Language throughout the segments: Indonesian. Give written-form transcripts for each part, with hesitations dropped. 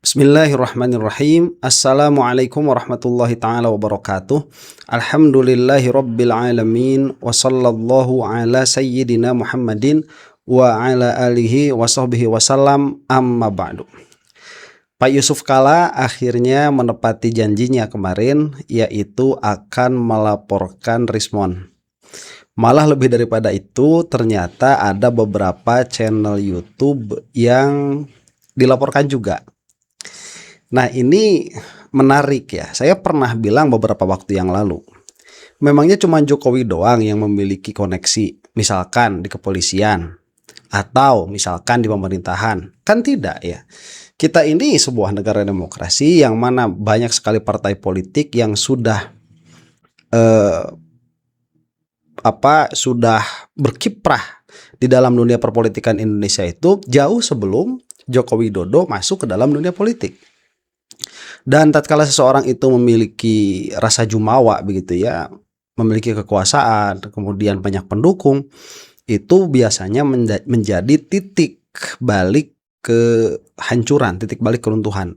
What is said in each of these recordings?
Bismillahirrahmanirrahim. Assalamualaikum warahmatullahi ta'ala wabarakatuh. Alhamdulillahi rabbil alamin. Wa sallallahu ala sayyidina Muhammadin wa ala alihi wa sahbihi wasallam, amma ba'du. Pak Yusuf Kalla akhirnya menepati janjinya kemarin, yaitu akan melaporkan Rismon. Malah lebih daripada itu, ternyata ada beberapa channel YouTube yang dilaporkan juga. Nah, ini menarik ya. Saya pernah bilang beberapa waktu yang lalu, memangnya cuma Jokowi doang yang memiliki koneksi, misalkan di kepolisian atau misalkan di pemerintahan? Kan tidak ya. Kita ini sebuah negara demokrasi yang mana banyak sekali partai politik yang sudah sudah berkiprah di dalam dunia perpolitikan Indonesia itu jauh sebelum Joko Widodo masuk ke dalam dunia politik. Dan tatkala seseorang itu memiliki rasa jumawa begitu ya, memiliki kekuasaan, kemudian banyak pendukung, itu biasanya menjadi titik balik kehancuran, titik balik keruntuhan.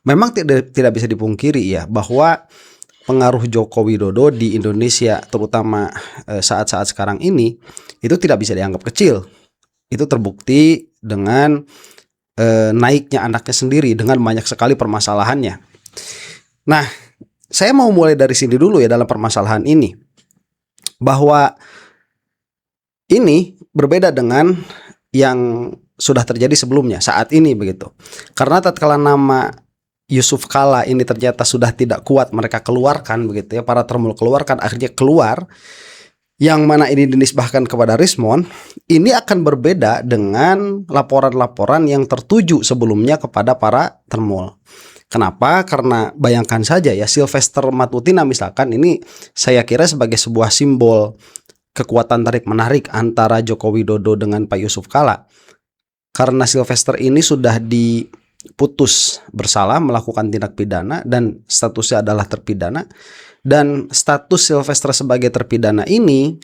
Memang tidak bisa dipungkiri ya bahwa pengaruh Joko Widodo di Indonesia, terutama saat-saat sekarang ini, itu tidak bisa dianggap kecil. Itu terbukti dengan naiknya anaknya sendiri dengan banyak sekali permasalahannya. Nah, saya mau mulai dari sini dulu ya dalam permasalahan ini, bahwa ini berbeda dengan yang sudah terjadi sebelumnya saat ini begitu. Karena tatkala nama Yusuf Kalla ini ternyata sudah tidak kuat mereka keluarkan begitu ya, para termul keluarkan, akhirnya keluar, yang mana ini dinisbahkan kepada Rismon, ini akan berbeda dengan laporan-laporan yang tertuju sebelumnya kepada para termul. Kenapa? Karena bayangkan saja ya, Sylvester Matutina misalkan, ini saya kira sebagai sebuah simbol kekuatan tarik-menarik antara Joko Widodo dengan Pak Yusuf Kalla. Karena Sylvester ini sudah diputus bersalah melakukan tindak pidana dan statusnya adalah terpidana. Dan status Sylvester sebagai terpidana ini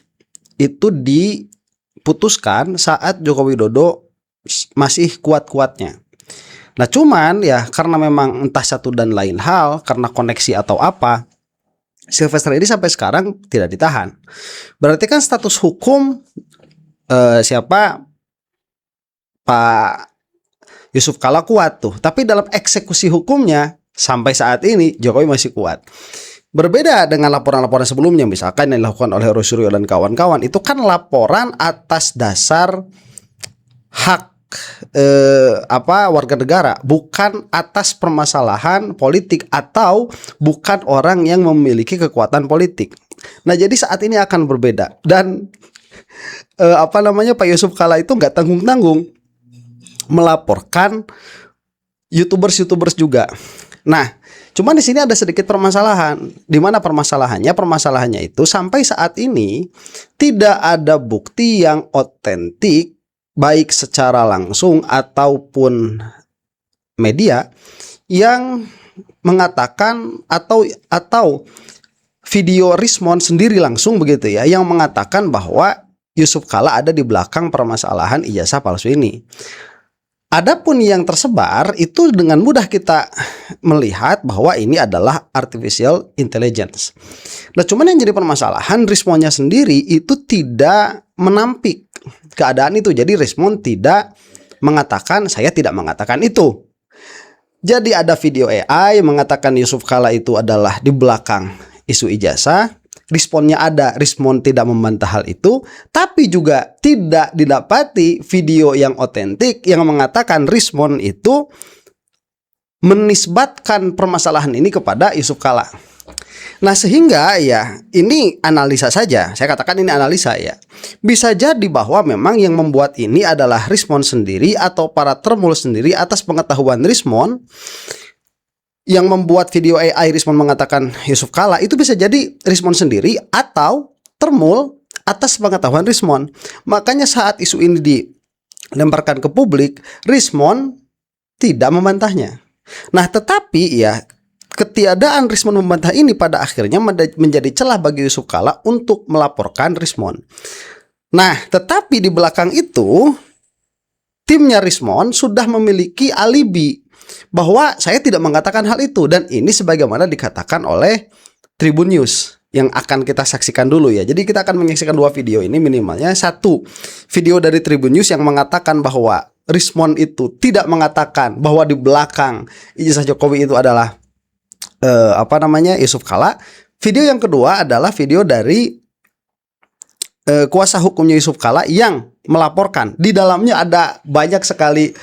itu diputuskan saat Joko Widodo masih kuat-kuatnya. Nah cuman ya karena memang entah satu dan lain hal, karena koneksi atau apa, Sylvester ini sampai sekarang tidak ditahan. Berarti kan status hukum Pak Yusuf Kalla kuat tuh. Tapi dalam eksekusi hukumnya sampai saat ini Jokowi masih kuat. Berbeda dengan laporan-laporan sebelumnya, misalkan yang dilakukan oleh Roy Suryo dan kawan-kawan, itu kan laporan atas dasar hak warga negara, bukan atas permasalahan politik atau bukan orang yang memiliki kekuatan politik. Nah, jadi saat ini akan berbeda dan Pak Yusuf Kalla itu nggak tanggung-tanggung melaporkan YouTubers juga. Nah, cuman di sini ada sedikit permasalahan. Di mana permasalahannya? Permasalahannya itu sampai saat ini tidak ada bukti yang otentik, baik secara langsung ataupun media yang mengatakan atau video Rismon sendiri langsung begitu ya, yang mengatakan bahwa Yusuf Kalla ada di belakang permasalahan ijazah palsu ini. Adapun yang tersebar itu dengan mudah kita melihat bahwa ini adalah artificial intelligence. Nah cuman yang jadi permasalahan, Rismonnya sendiri itu tidak menampik keadaan itu. Jadi Rismon tidak mengatakan saya tidak mengatakan itu. Jadi ada video AI mengatakan Yusuf Kalla itu adalah di belakang isu ijazah. Responnya ada, Rismon tidak membantah hal itu, tapi juga tidak didapati video yang otentik yang mengatakan Rismon itu menisbatkan permasalahan ini kepada Yusuf Kalla. Nah sehingga ya ini analisa saja, saya katakan ini analisa ya. Bisa jadi bahwa memang yang membuat ini adalah Rismon sendiri atau para termul sendiri atas pengetahuan Rismon. Yang membuat video AI Rismon mengatakan Yusuf Kalla itu bisa jadi Rismon sendiri atau termul atas pengetahuan Rismon. Makanya saat isu ini dilemparkan ke publik, Rismon tidak membantahnya. Nah tetapi ya ketiadaan Rismon membantah ini pada akhirnya menjadi celah bagi Yusuf Kalla untuk melaporkan Rismon. Nah tetapi di belakang itu timnya Rismon sudah memiliki alibi bahwa saya tidak mengatakan hal itu, dan ini sebagaimana dikatakan oleh Tribun News yang akan kita saksikan dulu ya. Jadi kita akan menyaksikan dua video ini minimalnya. Satu, video dari Tribun News yang mengatakan bahwa Rismon itu tidak mengatakan bahwa di belakang ijazah Jokowi itu adalah Yusuf Kalla. Video yang kedua adalah video dari kuasa hukumnya Yusuf Kalla yang melaporkan. Di dalamnya ada banyak sekali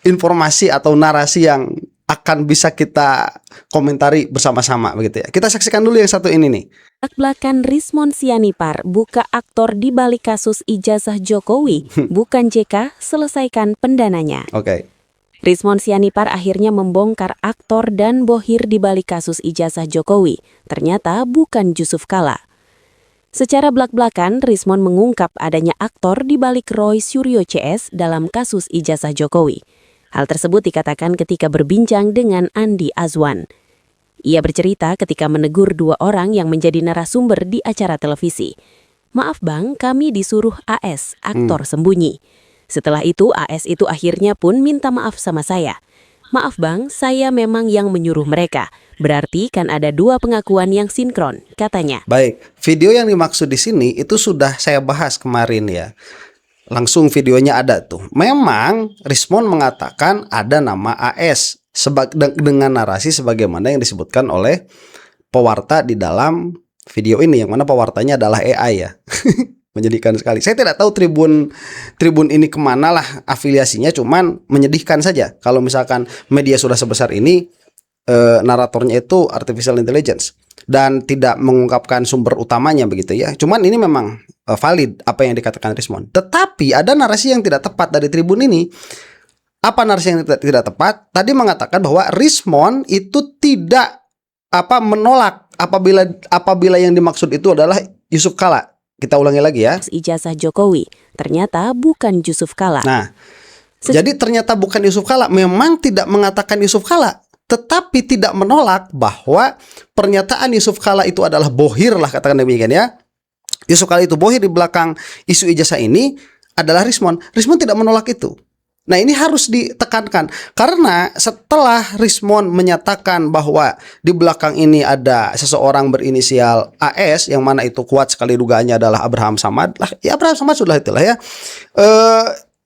informasi atau narasi yang akan bisa kita komentari bersama-sama begitu ya. Kita saksikan dulu yang satu ini nih. Belak-belakan Rismon Sianipar buka aktor di balik kasus ijazah Jokowi, bukan JK, selesaikan pendananya. Oke. Rismon Sianipar akhirnya membongkar aktor dan bohir di balik kasus ijazah Jokowi. Ternyata bukan Yusuf Kalla. Secara belak-belakan, Rismon mengungkap adanya aktor di balik Roy Suryo CS dalam kasus ijazah Jokowi. Hal tersebut dikatakan ketika berbincang dengan Andi Azwan. Ia bercerita ketika menegur dua orang yang menjadi narasumber di acara televisi. "Maaf bang, kami disuruh AS, aktor sembunyi." Setelah itu, AS itu akhirnya pun minta maaf sama saya. "Maaf bang, saya memang yang menyuruh mereka. Berarti kan ada dua pengakuan yang sinkron," katanya. Baik, video yang dimaksud di sini itu sudah saya bahas kemarin ya. Langsung videonya ada tuh. Memang Rismon mengatakan ada nama AS dengan narasi sebagaimana yang disebutkan oleh pewarta di dalam video ini, yang mana pewartanya adalah AI ya. Menyedihkan sekali. Saya tidak tahu Tribun ini kemana lah afiliasinya, cuman menyedihkan saja kalau misalkan media sudah sebesar ini naratornya itu artificial intelligence dan tidak mengungkapkan sumber utamanya begitu ya. Cuman ini memang valid apa yang dikatakan Rismon. Tetapi ada narasi yang tidak tepat dari Tribun ini. Apa narasi yang tidak tepat? Tadi mengatakan bahwa Rismon itu tidak menolak apabila yang dimaksud itu adalah Yusuf Kalla. Kita ulangi lagi ya. Ijazah Jokowi, ternyata bukan Yusuf Kalla. Nah, jadi ternyata bukan Yusuf Kalla. Memang tidak mengatakan Yusuf Kalla, tetapi tidak menolak bahwa pernyataan Yusuf Kalla itu adalah bohir lah, katakan demikian ya. Yusuf Kalla itu bohir di belakang isu ijazah ini adalah Rismon. Rismon tidak menolak itu. Nah, ini harus ditekankan karena setelah Rismon menyatakan bahwa di belakang ini ada seseorang berinisial AS yang mana itu kuat sekali dugaannya adalah Abraham Samad. Ya Abraham Samad sudah itulah ya.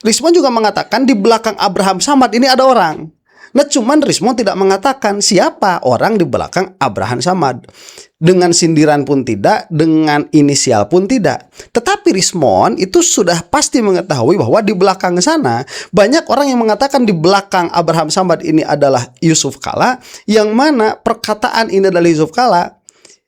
Rismon juga mengatakan di belakang Abraham Samad ini ada orang. Nah, cuman Rismon tidak mengatakan siapa orang di belakang Abraham Samad. Dengan sindiran pun tidak, dengan inisial pun tidak. Tetapi Rismon itu sudah pasti mengetahui bahwa di belakang sana banyak orang yang mengatakan di belakang Abraham Samad ini adalah Yusuf Kalla, yang mana perkataan ini adalah Yusuf Kalla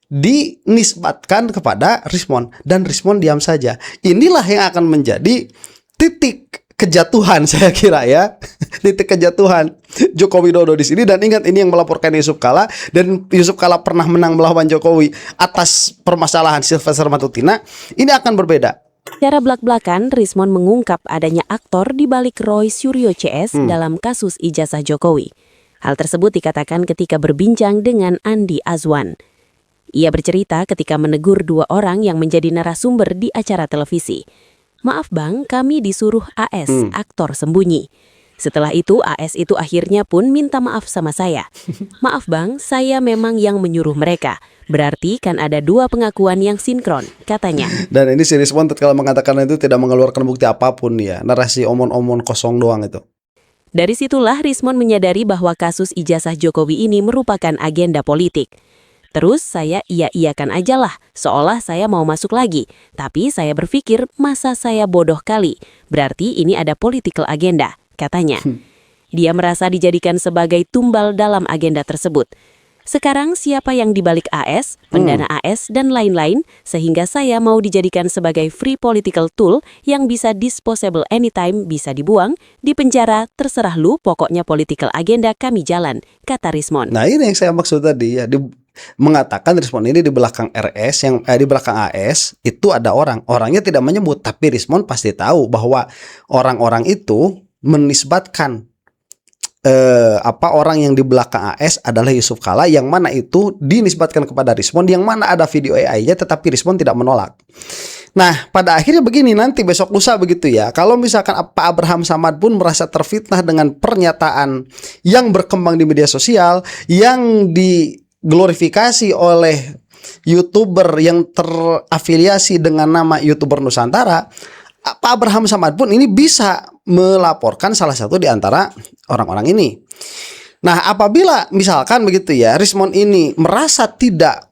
dinisbatkan kepada Rismon, dan Rismon diam saja. Inilah yang akan menjadi titik kejatuhan, saya kira ya. Titik kejatuhan Joko Widodo di sini. Dan ingat, ini yang melaporkan Yusuf Kalla, dan Yusuf Kalla pernah menang melawan Jokowi atas permasalahan Sylvester Matutina. Ini akan berbeda. Secara belak-belakan, Rismon mengungkap adanya aktor di balik Roy Suryo CS dalam kasus ijazah Jokowi. Hal tersebut dikatakan ketika berbincang dengan Andi Azwan. Ia bercerita ketika menegur dua orang yang menjadi narasumber di acara televisi. "Maaf bang, kami disuruh AS, aktor sembunyi." Setelah itu, AS itu akhirnya pun minta maaf sama saya. "Maaf bang, saya memang yang menyuruh mereka. Berarti kan ada dua pengakuan yang sinkron," katanya. Dan ini si Rismon kalau mengatakan itu tidak mengeluarkan bukti apapun ya. Narasi omon-omon kosong doang itu. Dari situlah Rismon menyadari bahwa kasus ijazah Jokowi ini merupakan agenda politik. Terus saya iya-iyakan aja lah, seolah saya mau masuk lagi. Tapi saya berpikir, masa saya bodoh kali? Berarti ini ada political agenda, katanya. Dia merasa dijadikan sebagai tumbal dalam agenda tersebut. Sekarang siapa yang dibalik AS, pendana AS, dan lain-lain, sehingga saya mau dijadikan sebagai free political tool yang bisa disposable anytime, bisa dibuang, dipenjara, terserah lu, pokoknya political agenda kami jalan, kata Rismon. Nah, ini yang saya maksud tadi ya. Mengatakan Rismon ini di belakang di belakang AS itu ada orangnya tidak menyebut, tapi Rismon pasti tahu bahwa orang-orang itu menisbatkan orang yang di belakang AS adalah Yusuf Kalla, yang mana itu dinisbatkan kepada Rismon, yang mana ada video AI-nya, tetapi Rismon tidak menolak. Nah, pada akhirnya begini, nanti besok lusa begitu ya. Kalau misalkan Pak Abraham Samad pun merasa terfitnah dengan pernyataan yang berkembang di media sosial, yang diglorifikasi oleh YouTuber yang terafiliasi dengan nama YouTuber Nusantara, Pak Abraham Samad pun ini bisa melaporkan salah satu di antara orang-orang ini. Nah, apabila misalkan begitu ya, Rismon ini merasa tidak,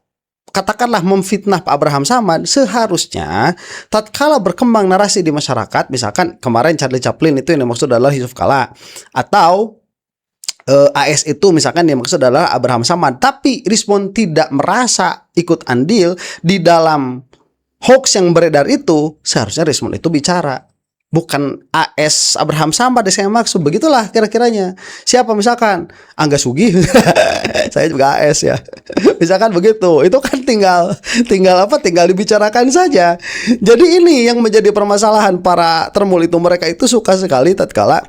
katakanlah, memfitnah Pak Abraham Samad, seharusnya tatkala berkembang narasi di masyarakat, misalkan kemarin Charlie Chaplin itu yang dimaksud adalah Yusuf Kala, atau AS itu misalkan yang maksud adalah Abraham Samad, tapi Rismon tidak merasa ikut andil di dalam hoax yang beredar itu, seharusnya Rismon itu bicara. Bukan AS Abraham Samad yang saya maksud, begitulah kira-kiranya. Siapa misalkan? Angga Sugi. Saya juga AS ya. Misalkan begitu. Itu kan tinggal dibicarakan saja. Jadi ini yang menjadi permasalahan para termul itu, mereka itu suka sekali tatkala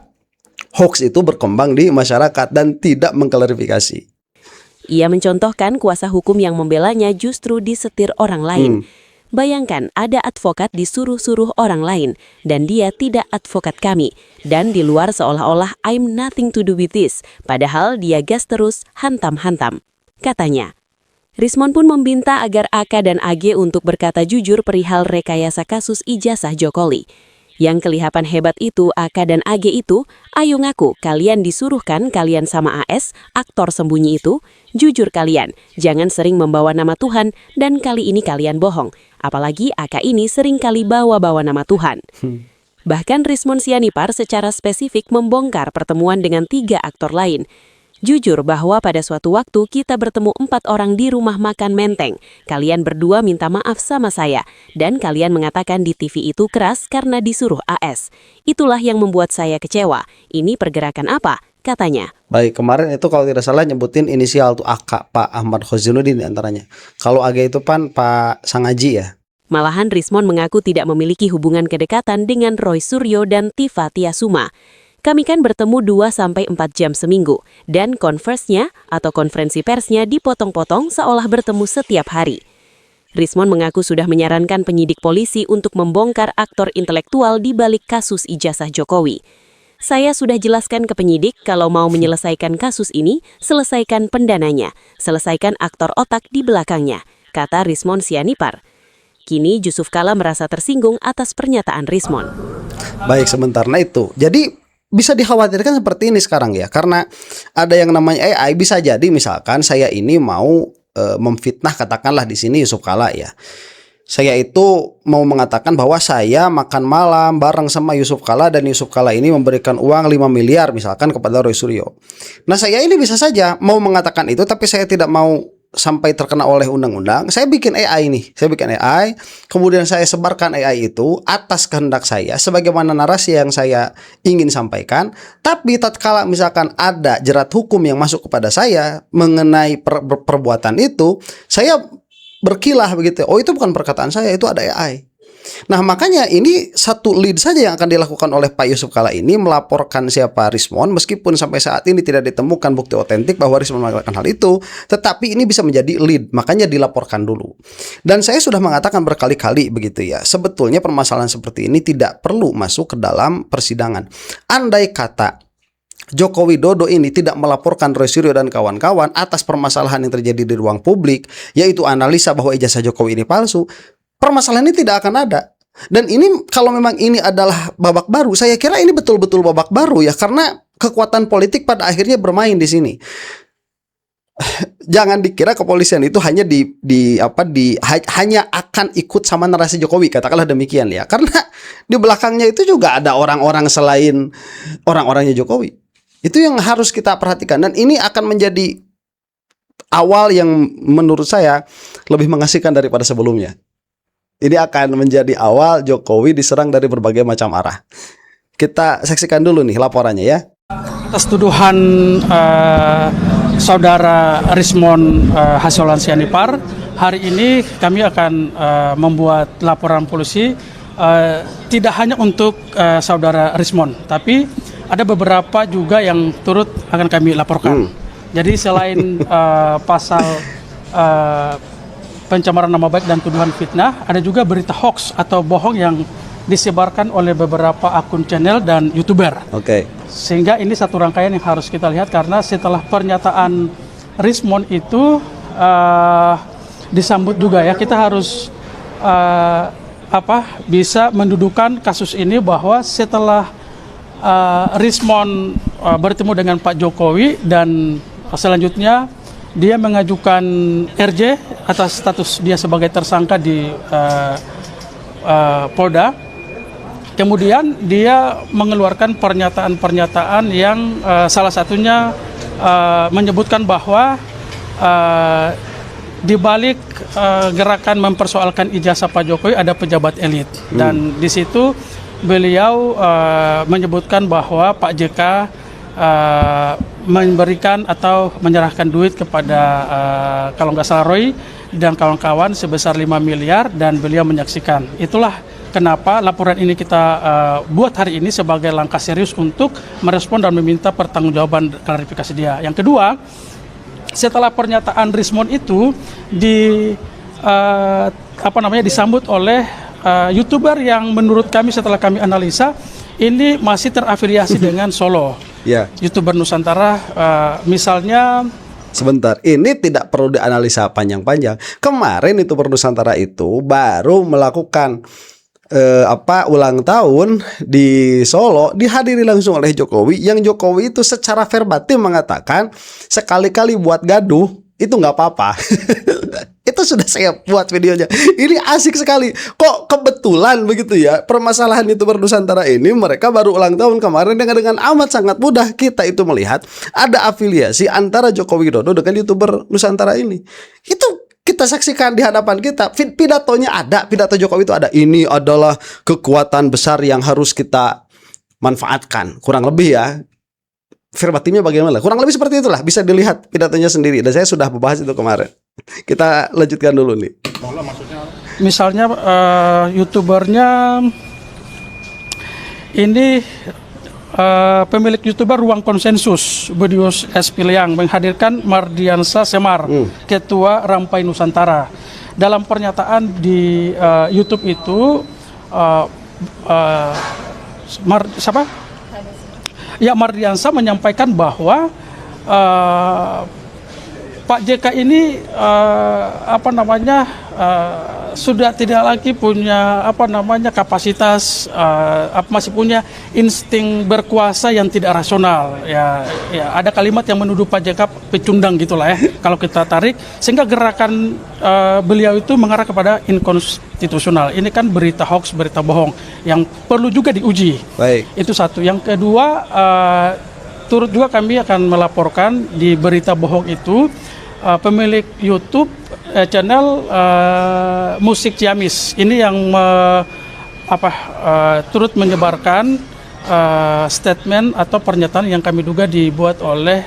hoax itu berkembang di masyarakat dan tidak mengklarifikasi. Ia mencontohkan kuasa hukum yang membelanya justru disetir orang lain. Bayangkan ada advokat disuruh-suruh orang lain dan dia tidak advokat kami, dan di luar seolah-olah I'm nothing to do with this, padahal dia gas terus hantam-hantam. Katanya, Rismon pun meminta agar AK dan AG untuk berkata jujur perihal rekayasa kasus ijazah Jokowi. Yang kelihatan hebat itu AK dan AG itu, ayo ngaku kalian disuruhkan, kalian sama AS, aktor sembunyi itu, jujur kalian, jangan sering membawa nama Tuhan, dan kali ini kalian bohong. Apalagi AK ini sering kali bawa-bawa nama Tuhan. Bahkan Rismon Sianipar secara spesifik membongkar pertemuan dengan 3 aktor lain. Jujur bahwa pada suatu waktu kita bertemu 4 orang di rumah makan Menteng. Kalian berdua minta maaf sama saya. Dan kalian mengatakan di TV itu keras karena disuruh AS. Itulah yang membuat saya kecewa. Ini pergerakan apa? Katanya. Baik, kemarin itu kalau tidak salah nyebutin inisial tuh AK, Pak Ahmad Khozinuddin diantaranya. Kalau AG itu Pak Sangaji ya. Malahan Rismon mengaku tidak memiliki hubungan kedekatan dengan Roy Suryo dan Tifa Tiasuma. Kami kan bertemu 2-4 jam seminggu, dan konferensinya atau konferensi persnya dipotong-potong seolah bertemu setiap hari. Rismon mengaku sudah menyarankan penyidik polisi untuk membongkar aktor intelektual di balik kasus ijazah Jokowi. Saya sudah jelaskan ke penyidik kalau mau menyelesaikan kasus ini, selesaikan pendananya, selesaikan aktor otak di belakangnya, kata Rismon Sianipar. Kini Yusuf Kala merasa tersinggung atas pernyataan Rismon. Baik, sebentar. Nah itu, jadi bisa dikhawatirkan seperti ini sekarang ya, karena ada yang namanya AI. Bisa jadi misalkan saya ini mau memfitnah, katakanlah di sini Yusuf Kala ya. Saya itu mau mengatakan bahwa saya makan malam bareng sama Yusuf Kala dan Yusuf Kala ini memberikan uang 5 miliar misalkan kepada Roy Suryo. Nah, saya ini bisa saja mau mengatakan itu, tapi saya tidak mau sampai terkena oleh undang-undang. Saya bikin AI nih, kemudian saya sebarkan AI itu atas kehendak saya sebagaimana narasi yang saya ingin sampaikan. Tapi tatkala misalkan ada jerat hukum yang masuk kepada saya mengenai perbuatan itu, saya berkilah begitu. Oh, itu bukan perkataan saya, itu ada AI. Nah, makanya ini satu lead saja yang akan dilakukan oleh Pak Yusuf Kala ini, melaporkan siapa Rismon, meskipun sampai saat ini tidak ditemukan bukti otentik bahwa Rismon melakukan hal itu, tetapi ini bisa menjadi lead, makanya dilaporkan dulu. Dan saya sudah mengatakan berkali-kali begitu ya, sebetulnya permasalahan seperti ini tidak perlu masuk ke dalam persidangan. Andai kata Joko Widodo ini tidak melaporkan Roy Suryo dan kawan-kawan atas permasalahan yang terjadi di ruang publik, yaitu analisa bahwa ijazah Jokowi ini palsu, permasalahan ini tidak akan ada. Dan ini kalau memang ini adalah babak baru, saya kira ini betul-betul babak baru ya, karena kekuatan politik pada akhirnya bermain di sini. Jangan dikira kepolisian itu hanya hanya akan ikut sama narasi Jokowi, katakanlah demikian ya. Karena di belakangnya itu juga ada orang-orang selain orang-orangnya Jokowi. Itu yang harus kita perhatikan, dan ini akan menjadi awal yang menurut saya lebih mengasihkan daripada sebelumnya. Ini akan menjadi awal Jokowi diserang dari berbagai macam arah. Kita saksikan dulu nih laporannya ya. Atas tuduhan saudara Rismon Hasolan Sianipar, hari ini kami akan membuat laporan polisi tidak hanya untuk saudara Rismon, tapi ada beberapa juga yang turut akan kami laporkan. Jadi selain pasal pencemaran nama baik dan tuduhan fitnah, ada juga berita hoax atau bohong yang disebarkan oleh beberapa akun channel dan YouTuber. Oke. Sehingga ini satu rangkaian yang harus kita lihat, karena setelah pernyataan Rismon itu disambut juga ya, kita harus bisa mendudukan kasus ini bahwa setelah Rismon bertemu dengan Pak Jokowi dan selanjutnya dia mengajukan RJ atas status dia sebagai tersangka di Polda. Kemudian dia mengeluarkan pernyataan-pernyataan yang salah satunya menyebutkan bahwa di balik gerakan mempersoalkan ijazah Pak Jokowi ada pejabat elit. Dan di situ beliau menyebutkan bahwa Pak JK memberikan atau menyerahkan duit kepada kalau nggak salah Roy dan kawan-kawan sebesar 5 miliar dan beliau menyaksikan. Itulah kenapa laporan ini kita buat hari ini sebagai langkah serius untuk merespon dan meminta pertanggungjawaban klarifikasi dia. Yang kedua, setelah pernyataan Rismon itu disambut oleh YouTuber yang menurut kami setelah kami analisa ini masih terafiliasi dengan Solo. Ya. YouTuber Nusantara, misalnya. Sebentar, ini tidak perlu dianalisa panjang-panjang. Kemarin itu Nusantara itu baru melakukan ulang tahun di Solo, dihadiri langsung oleh Jokowi, yang Jokowi itu secara verbatim mengatakan sekali-kali buat gaduh itu nggak apa-apa. Itu sudah saya buat videonya. Ini asik sekali. Kok kebetulan begitu ya, permasalahan itu Nusantara ini mereka baru ulang tahun kemarin dengan amat sangat mudah kita itu melihat ada afiliasi antara Joko Widodo dengan YouTuber Nusantara ini. Itu kita saksikan di hadapan kita. Pidatonya ada, pidato Jokowi itu ada. Ini adalah kekuatan besar yang harus kita manfaatkan. Kurang lebih ya. Verbatimnya bagaimana? Kurang lebih seperti itulah. Bisa dilihat pidatonya sendiri. Dan saya sudah membahas itu kemarin. Kita lanjutkan dulu nih. Misalnya YouTubernya ini pemilik YouTuber Ruang Konsensus, Budius S. Piliang, menghadirkan Mardiansa Semar, Ketua Rampai Nusantara. Dalam pernyataan di YouTube itu, Mardiansa menyampaikan bahwa Pak JK ini sudah tidak lagi punya kapasitas, masih punya insting berkuasa yang tidak rasional. Ya ada kalimat yang menuduh Pak JK pecundang gitulah ya kalau kita tarik, sehingga gerakan beliau itu mengarah kepada inkonstitusional. Ini kan berita hoax, berita bohong yang perlu juga diuji. Baik. Itu satu. Yang kedua, turut juga kami akan melaporkan di berita bohong itu pemilik YouTube channel Musik Ciamis ini yang turut menyebarkan statement atau pernyataan yang kami duga dibuat oleh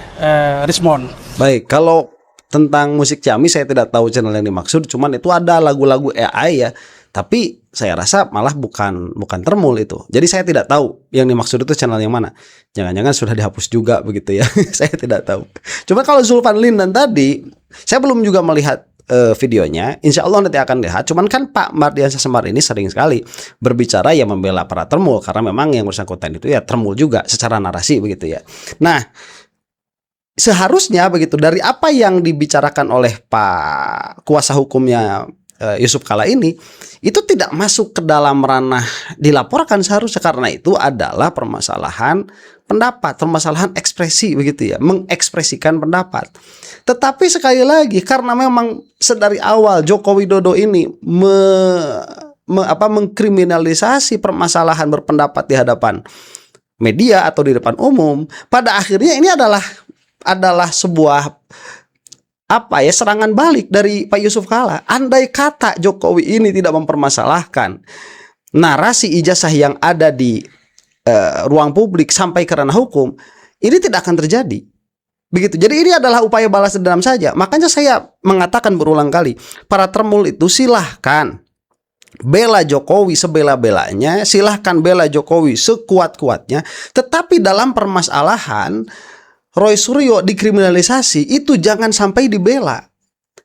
Rismon. Baik, kalau tentang Musik Ciamis saya tidak tahu channel yang dimaksud, cuman itu ada lagu-lagu AI ya. Tapi saya rasa malah bukan Termul itu. Jadi saya tidak tahu yang dimaksud itu channel yang mana. Jangan-jangan sudah dihapus juga begitu ya. Saya tidak tahu. Cuma kalau Zulfan Lindan tadi, saya belum juga melihat videonya. Insya Allah nanti akan lihat. Cuman kan Pak Mardiansa Semar ini sering sekali berbicara ya membela para Termul, karena memang yang bersangkutan itu ya Termul juga secara narasi begitu ya. Nah, seharusnya begitu dari apa yang dibicarakan oleh Pak kuasa hukumnya Yusuf Kala ini, itu tidak masuk ke dalam ranah dilaporkan seharusnya, karena itu adalah permasalahan pendapat, permasalahan ekspresi begitu ya, mengekspresikan pendapat. Tetapi sekali lagi karena memang sedari awal Joko Widodo ini mengkriminalisasi permasalahan berpendapat di hadapan media atau di depan umum, pada akhirnya ini adalah sebuah serangan balik dari Pak Yusuf Kala. Andai kata Jokowi ini tidak mempermasalahkan narasi ijazah yang ada di ruang publik sampai ke ranah hukum, ini tidak akan terjadi. Begitu. Jadi ini adalah upaya balas dendam saja. Makanya saya mengatakan berulang kali, para Termul itu silahkan bela Jokowi sebela-belanya, silahkan bela Jokowi sekuat-kuatnya, tetapi dalam permasalahan Roy Suryo dikriminalisasi itu jangan sampai dibela.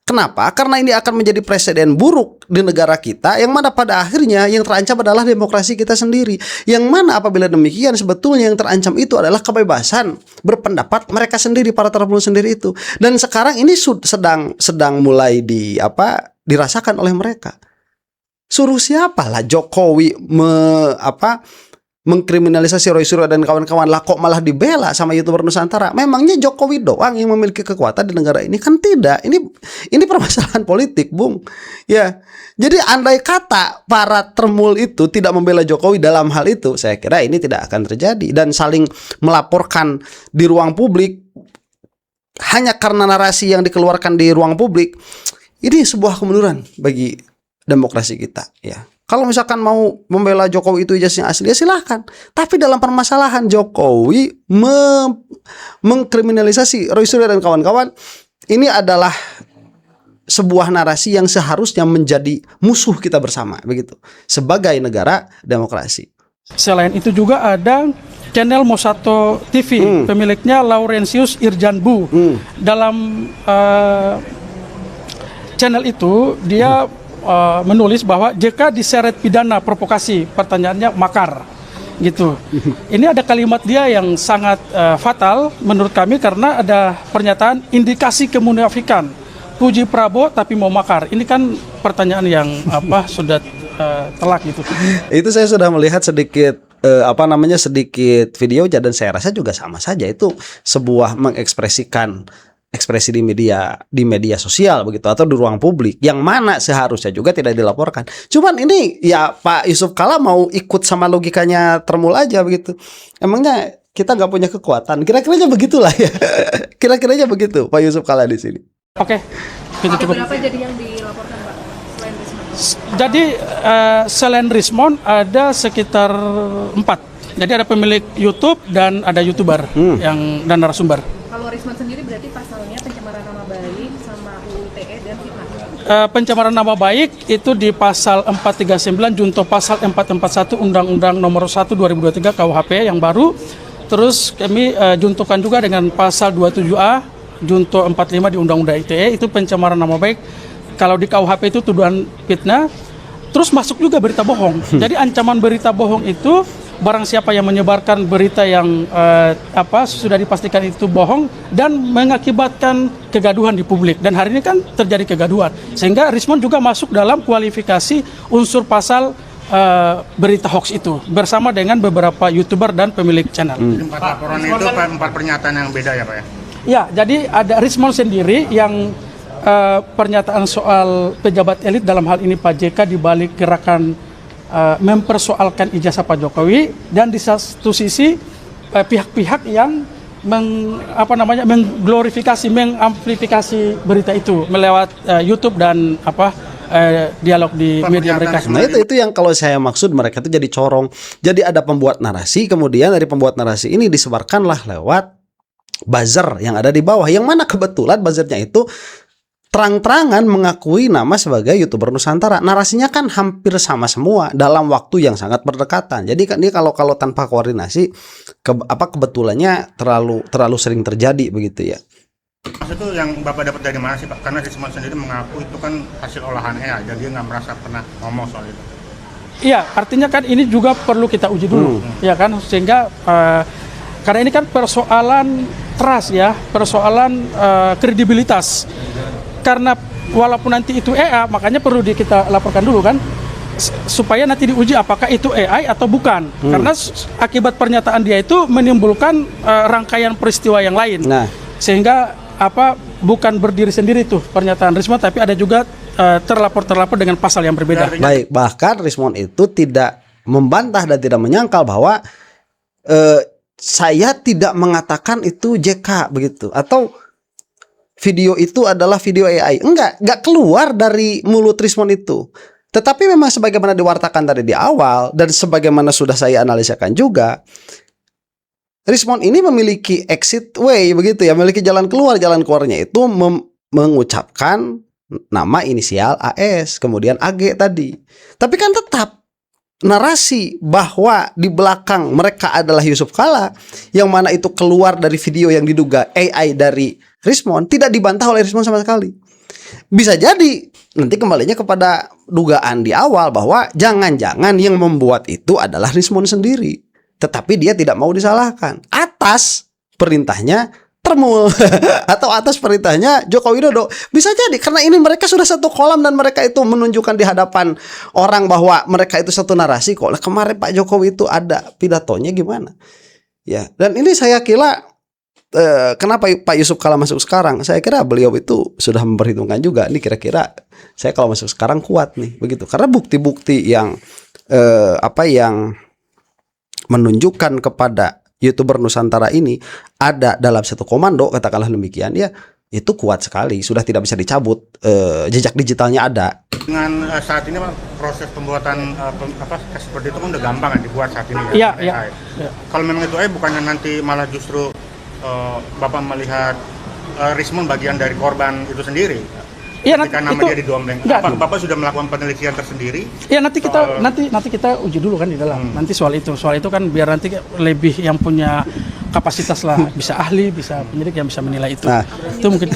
Kenapa? Karena ini akan menjadi presiden buruk di negara kita, yang mana pada akhirnya yang terancam adalah demokrasi kita sendiri. Yang mana apabila demikian sebetulnya yang terancam itu adalah kebebasan berpendapat mereka sendiri, para terpilih sendiri itu. Dan sekarang ini sedang mulai dirasakan oleh mereka. Suruh siapa lah Jokowi mengkriminalisasi Roy Suryo dan kawan-kawan lah, kok malah dibela sama YouTuber Nusantara? Memangnya Jokowi doang yang memiliki kekuatan di negara ini? Kan tidak. Ini permasalahan politik, Bung. Ya. Jadi andai kata para termul itu tidak membela Jokowi dalam hal itu, saya kira ini tidak akan terjadi, dan saling melaporkan di ruang publik hanya karena narasi yang dikeluarkan di ruang publik. Ini sebuah kemunduran bagi demokrasi kita, ya. Kalau misalkan mau membela Jokowi itu ijazahnya asli, ya silahkan. Tapi dalam permasalahan Jokowi mengkriminalisasi Roy Suryo dan kawan-kawan, ini adalah sebuah narasi yang seharusnya menjadi musuh kita bersama, begitu, sebagai negara demokrasi. Selain itu juga ada channel Mosato TV, pemiliknya Laurentius Irjanbu. Dalam channel itu dia menulis bahwa JK diseret pidana provokasi, pertanyaannya makar, gitu. Ini ada kalimat dia yang sangat fatal menurut kami, karena ada pernyataan indikasi kemunafikan, puji Prabowo tapi mau makar. Ini kan pertanyaan yang sudah telak gitu. Itu saya sudah melihat sedikit sedikit video, dan saya rasa juga sama saja, itu sebuah mengekspresikan ekspresi di media sosial begitu, atau di ruang publik, yang mana seharusnya juga tidak dilaporkan. Cuman ini ya Pak Yusuf Kala mau ikut sama logikanya termul aja begitu. Emangnya kita nggak punya kekuatan? Kira-kiranya begitulah ya. Kira-kiranya begitu Pak Yusuf Kala di sini. Oke, itu cukup. Berapa jadi yang dilaporkan, Pak, selain Rismon? Jadi selain Rismon ada sekitar 4. Jadi ada pemilik YouTube dan ada YouTuber dan narasumber. Kalau Rismon sendiri berarti pasalnya pencemaran nama baik sama UU ITE dan fitnah. Pencemaran nama baik itu di pasal 439 junto pasal 441 Undang-Undang Nomor 1 2023 KUHP yang baru. Terus kami juntukan juga dengan pasal 27A junto 45 di Undang-Undang ITE, itu pencemaran nama baik. Kalau di KUHP itu tuduhan fitnah. Terus masuk juga berita bohong. Jadi ancaman berita bohong itu barang siapa yang menyebarkan berita yang sudah dipastikan itu bohong dan mengakibatkan kegaduhan di publik. Dan hari ini kan terjadi kegaduhan. Sehingga Rismon juga masuk dalam kualifikasi unsur pasal berita hoax itu bersama dengan beberapa YouTuber dan pemilik channel. 4 laporan itu 4 pernyataan yang beda ya Pak ya? Ya, jadi ada Rismon sendiri yang pernyataan soal pejabat elit, dalam hal ini Pak JK, dibalik gerakan mempersoalkan ijazah Pak Jokowi, dan di satu sisi pihak-pihak yang mengglorifikasi, mengamplifikasi berita itu melewat YouTube dan dialog di media mereka. Nah itu yang kalau saya maksud, mereka itu jadi corong. Jadi ada pembuat narasi, kemudian dari pembuat narasi ini disebarkanlah lewat buzzer yang ada di bawah, yang mana kebetulan buzzernya itu terang-terangan mengakui nama sebagai YouTuber Nusantara. Narasinya kan hampir sama semua dalam waktu yang sangat berdekatan. Jadi kan dia kalau tanpa koordinasi kebetulannya terlalu sering terjadi begitu ya. Maksud itu yang Bapak dapat dari mana sih Pak? Karena Rismon sendiri mengaku itu kan hasil olahan AI, jadi dia nggak merasa pernah ngomong soal itu. Iya, artinya kan ini juga perlu kita uji dulu, ya kan, sehingga karena ini kan persoalan trust ya, persoalan kredibilitas. Karena walaupun nanti itu AI, makanya perlu kita laporkan dulu kan, supaya nanti diuji apakah itu AI atau bukan. Karena akibat pernyataan dia itu menimbulkan rangkaian peristiwa yang lain. Nah, sehingga bukan berdiri sendiri tuh pernyataan Rismon, tapi ada juga terlapor dengan pasal yang berbeda. Baik, bahkan Rismon itu tidak membantah dan tidak menyangkal bahwa saya tidak mengatakan itu JK begitu, atau video itu adalah video AI. Enggak keluar dari mulut Rismon itu. Tetapi memang sebagaimana diwartakan tadi di awal dan sebagaimana sudah saya analisakan juga, Rismon ini memiliki exit way begitu ya, memiliki jalan keluar. Jalan keluarnya itu mengucapkan nama inisial AS, kemudian AG tadi. Tapi kan tetap narasi bahwa di belakang mereka adalah Yusuf Kala, yang mana itu keluar dari video yang diduga AI dari Rismon, tidak dibantah oleh Rismon sama sekali. Bisa jadi nanti kembalinya kepada dugaan di awal bahwa jangan-jangan yang membuat itu adalah Rismon sendiri, tetapi dia tidak mau disalahkan atas perintahnya Termul atau atas perintahnya Joko Widodo. Bisa jadi karena ini mereka sudah satu kolam dan mereka itu menunjukkan di hadapan orang bahwa mereka itu satu narasi kok. Lah kemarin Pak Jokowi itu ada pidatonya gimana? Ya, dan ini saya kira kenapa Pak Yusuf Kala masuk sekarang? Saya kira beliau itu sudah memperhitungkan juga. Ini kira-kira saya kalau masuk sekarang kuat nih, begitu. Karena bukti-bukti yang yang menunjukkan kepada YouTuber Nusantara ini ada dalam satu komando, katakanlah demikian, ya itu kuat sekali, sudah tidak bisa dicabut, jejak digitalnya ada. Dengan saat ini proses pembuatan seperti itu kan udah gampang kan dibuat saat ini ya. AI. Ya. Kalau memang itu AI, bukannya nanti malah justru Bapak melihat Rismon bagian dari korban itu sendiri? Iya, ketika nama dia didompleng. Bapak sudah melakukan penelitian tersendiri? Ya nanti kita uji dulu kan di dalam. Nanti soal itu kan biar nanti lebih yang punya kapasitas lah, bisa ahli, bisa penyidik yang bisa menilai itu. Nah, itu mungkin.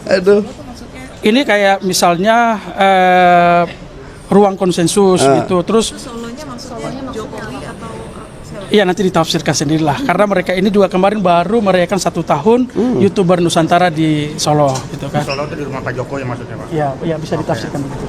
Aduh. Ini kayak misalnya ruang konsensus gitu, terus. Solonya maksudnya Jokowi atau Iya, nanti ditafsirkan sendirilah. Karena mereka ini juga kemarin baru merayakan 1 tahun YouTuber Nusantara di Solo, gitu kan. Solo itu di rumah Pak Jokowi maksudnya, Pak? Iya, bisa ditafsirkan begitu.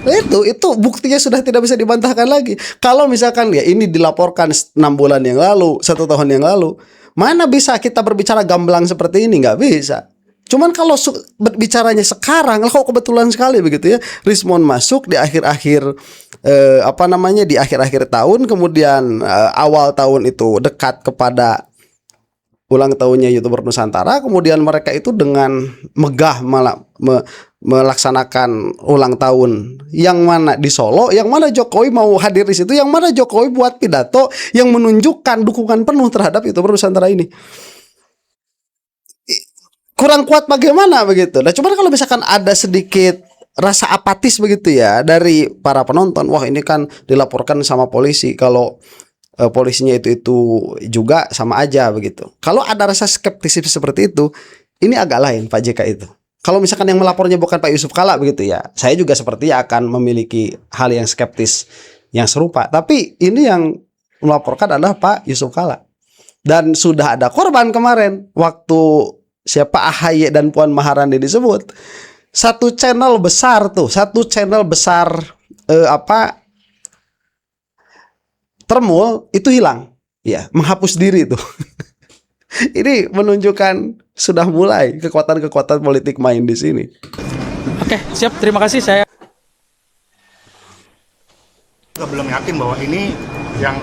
Nah, itu buktinya sudah tidak bisa dibantahkan lagi. Kalau misalkan ya ini dilaporkan 6 bulan yang lalu, 1 tahun yang lalu, mana bisa kita berbicara gamblang seperti ini? Nggak bisa. Cuman kalau berbicaranya sekarang, kok kebetulan sekali begitu ya, Rismon masuk di akhir-akhir di akhir-akhir tahun, kemudian awal tahun itu dekat kepada ulang tahunnya YouTuber Nusantara, kemudian mereka itu dengan megah malah melaksanakan ulang tahun yang mana di Solo, yang mana Jokowi mau hadir di situ, yang mana Jokowi buat pidato yang menunjukkan dukungan penuh terhadap YouTuber Nusantara ini. Kurang kuat bagaimana begitu. Nah, cuman kalau misalkan ada sedikit rasa apatis begitu ya dari para penonton, wah ini kan dilaporkan sama polisi, kalau polisinya itu juga sama aja begitu. Kalau ada rasa skeptis seperti itu, ini agak lain Pak JK itu. Kalau misalkan yang melapornya bukan Pak Yusuf Kala begitu ya, saya juga sepertinya akan memiliki hal yang skeptis yang serupa. Tapi ini yang melaporkan adalah Pak Yusuf Kala. Dan sudah ada korban kemarin waktu siapa AHY dan Puan Maharani disebut, satu channel besar Termul itu hilang, ya, menghapus diri itu. Ini menunjukkan sudah mulai kekuatan-kekuatan politik main di sini. Oke, siap, terima kasih. Saya belum yakin bahwa ini yang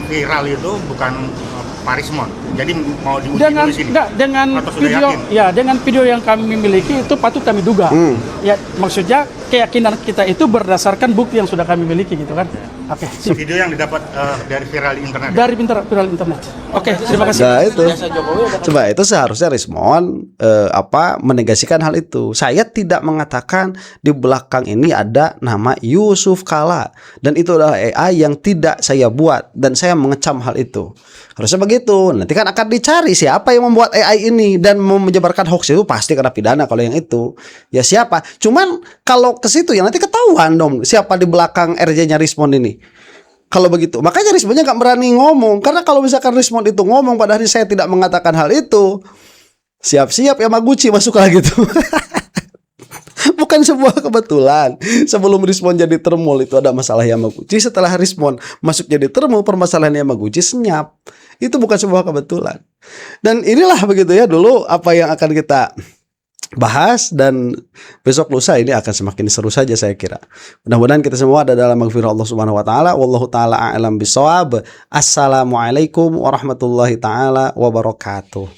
viral itu bukan Pak Rismon. Jadi mau diuji dulu sini. Dengan video, ya, dengan video yang kami miliki itu patut kami duga. Ya, maksudnya keyakinan kita itu berdasarkan bukti yang sudah kami miliki gitu kan. Oke, video yang didapat dari viral di internet. Dari viral internet. Oke, terima kasih. Nah, itu. Coba itu seharusnya Rismon menegasikan hal itu. Saya tidak mengatakan di belakang ini ada nama Yusuf Kala, dan itu adalah AI yang tidak saya buat dan saya mengecam hal itu. Harusnya begitu. Nanti kan akan dicari siapa yang membuat AI ini dan menyebarkan hoax, itu pasti kena pidana kalau yang itu. Ya siapa? Cuman kalau ke situ ya nanti ketahuan dong siapa di belakang RJ-nya Rismon ini. Kalau begitu, makanya Rismonnya nggak berani ngomong. Karena kalau misalkan Rismon itu ngomong pada hari saya tidak mengatakan hal itu, siap-siap Yamaguchi masuk lagi gitu. Bukan sebuah kebetulan. Sebelum Rismon jadi Termul itu ada masalah Yamaguchi. Setelah Rismon masuk jadi Termul, permasalahan Yamaguchi senyap. Itu bukan sebuah kebetulan. Dan inilah begitu ya dulu apa yang akan kita bahas, dan besok lusa ini akan semakin seru saja saya kira. Mudah-mudahan kita semua ada dalam maghfirah Allah Subhanahu wa taala. Wallahu taala a'lam bishawab. Assalamualaikum warahmatullahi taala wabarakatuh.